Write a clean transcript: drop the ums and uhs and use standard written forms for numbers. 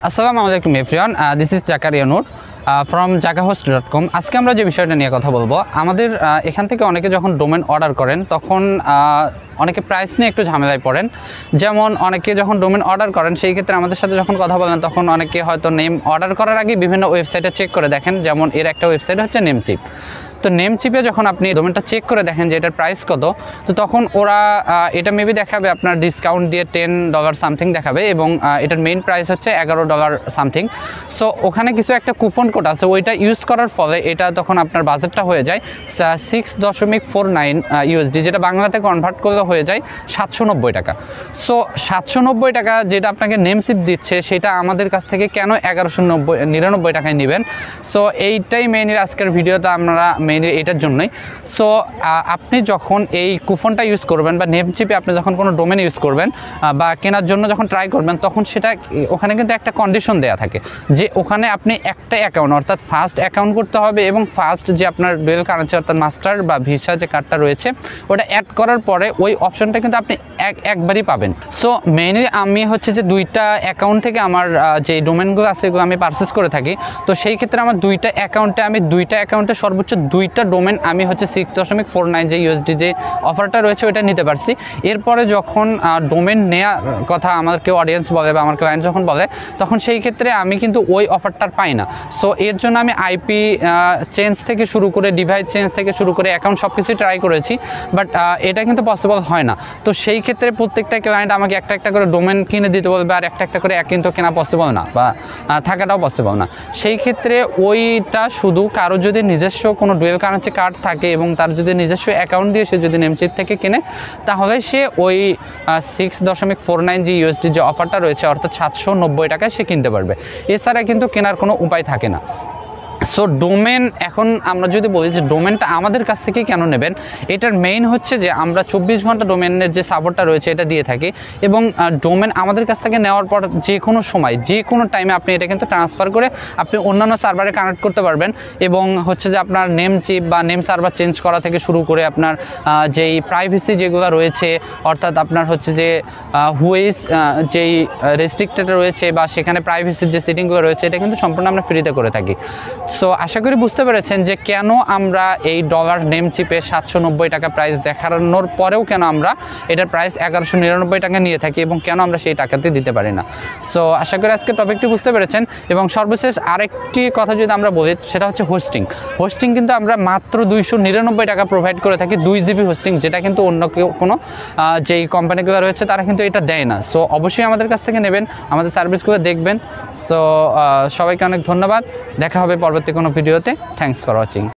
আসসালামু আলাইকুম everyone, this is Zakaria Noor from jakahost.com। আজকে আমরা যে বিষয়টা নিয়ে কথা বলবো, আমাদের এখান থেকে অনেকে যখন ডোমেন অর্ডার করেন তখন অনেকে প্রাইস নিয়ে একটু ঝামেলায় পড়েন। যেমন অনেকে যখন ডোমেন অর্ডার করেন সেই ক্ষেত্রে আমাদের সাথে যখন কথা বলেন তখন অনেকে হয়তো নেম অর্ডার করার আগে বিভিন্ন ওয়েবসাইটে চেক করে দেখেন। যেমন এর একটা ওয়েবসাইট হচ্ছে নেমচিপ। তো নেমচিপে যখন আপনি ডোমেনটা চেক করে দেখেন যে এটার প্রাইস কত, তো তখন ওরা এটা মেবি দেখাবে আপনার ডিসকাউন্ট দিয়ে $10 সামথিং দেখাবে এবং এটার মেইন প্রাইস হচ্ছে $11 সামথিং। সো ওখানে কিছু একটা কুপন কোড আছে, ওইটা ইউজ করার ফলে এটা তখন আপনার বাজেটটা হয়ে যায় 6.49 USD, যেটা বাংলাতে কনভার্ট করলে হয়ে যায় 790 টাকা। সো 790 টাকা যেটা আপনাকে নেমচিপ দিচ্ছে সেটা আমাদের কাছ থেকে কেন 1199 টাকায় নেবেন? সো এইটাই মেইনলি আজকের ভিডিওটা আমরা মেইনলি এটার জন্যই। সো আপনি যখন এই কুপনটা ইউজ করবেন বা নেমচিপে আপনি যখন কোনো ডোমেন ইউজ করবেন বা কেনার জন্য যখন ট্রাই করবেন, তখন সেটা ওখানে কিন্তু একটা কন্ডিশন দেওয়া থাকে যে ওখানে আপনি একটা অ্যাকাউন্ট অর্থাৎ ফার্স্ট অ্যাকাউন্ট করতে হবে এবং ফার্স্ট যে আপনার ডুয়েল কারেন্সি অর্থাৎ মাস্টার বা ভিসা যে কার্ডটা রয়েছে ওটা অ্যাড করার পরে ওই অপশনটা কিন্তু আপনি একবারই পাবেন। সো মেইনলি আমি হচ্ছে যে দুইটা অ্যাকাউন্ট থেকে আমার যে ডোমেনগুলো আছে এগুলো আমি পারচেস করে থাকি। তো সেই ক্ষেত্রে আমার দুইটা অ্যাকাউন্টে সর্বোচ্চ দুইটা ডোমেন আমি হচ্ছে 6.49 যে USD যে অফারটা রয়েছে ওইটা নিতে পারছি। এরপরে যখন ডোমেন নেওয়ার কথা আমার কেউ অডিয়েন্স বলে বা আমার ক্লায়েন্ট যখন বলে, তখন সেই ক্ষেত্রে আমি কিন্তু ওই অফারটার পাই না। সো এর জন্য আমি আইপি চেঞ্জ থেকে শুরু করে ডিভাইস চেঞ্জ থেকে শুরু করে অ্যাকাউন্ট সব কিছুই ট্রাই করেছি, বাট এটা কিন্তু পসিবল হয় না। তো সেই ক্ষেত্রে প্রত্যেকটা ক্লায়েন্ট আমাকে একটা একটা করে ডোমেন কিনে দিতে বলবে, আর একটা একটা করে কিন্তু কেনা পসিবল না বা থাকাটাও পসিবল না। সেই ক্ষেত্রে ওইটা শুধু কারো যদি নিজস্ব কোনো ডুয়েল কারেন্সি কার্ড থাকে এবং তার যদি নিজস্ব অ্যাকাউন্ট দিয়ে সে যদি নেমচিপ থেকে কিনে, তাহলে সে ওই 6.49 যে USD যে অফারটা রয়েছে অর্থাৎ 790 টাকায় সে কিনতে পারবে। এছাড়া কিন্তু কেনার কোনো উপায় থাকে না। সো ডোমেন, এখন আমরা যদি বলি যে ডোমেনটা আমাদের কাছ থেকে কেন নেবেন, এটার মেইন হচ্ছে যে আমরা 24 ঘন্টা ডোমেনের যে সাপোর্টটা রয়েছে এটা দিয়ে থাকি এবং ডোমেন আমাদের কাছ থেকে নেওয়ার পর যে কোনো সময় যে কোনো টাইমে আপনি এটা কিন্তু ট্রান্সফার করে আপনি অন্যান্য সার্ভারে কানেক্ট করতে পারবেন এবং হচ্ছে যে আপনার নেম চিপ বা নেম সার্ভার চেঞ্জ করা থেকে শুরু করে আপনার যেই প্রাইভেসি যেগুলো রয়েছে অর্থাৎ আপনার হচ্ছে যে হুইস যেই রেস্ট্রিক্টেড রয়েছে বা সেখানে প্রাইভেসির যে সেটিংগুলো রয়েছে এটা কিন্তু সম্পূর্ণ আমরা ফ্রিতে করে থাকি। সো আশা করি বুঝতে পেরেছেন যে কেন আমরা এই ডলার নেমচিপে 790 টাকা প্রাইস দেখানোর পরেও কেন আমরা এটার প্রাইস 1199 টাকা নিয়ে থাকি এবং কেন আমরা সেই টাকাতে দিতে পারি না। সো আশা করি আজকে টপিকটি বুঝতে পেরেছেন। এবং সর্বশেষ আরেকটি কথা যদি আমরা বলি সেটা হচ্ছে হোস্টিং কিন্তু আমরা মাত্র 299 টাকা প্রোভাইড করে থাকি 2 GB হোস্টিং, যেটা কিন্তু অন্য কেউ কোনো যেই কোম্পানিগুলো রয়েছে তারা কিন্তু এটা দেয় না। সো অবশ্যই আমাদের কাছ থেকে নেবেন, আমাদের সার্ভিসগুলো দেখবেন। সো সবাইকে অনেক ধন্যবাদ, দেখা হবে পরবর্তী কোনো ভিডিওতে। Thanks for watching.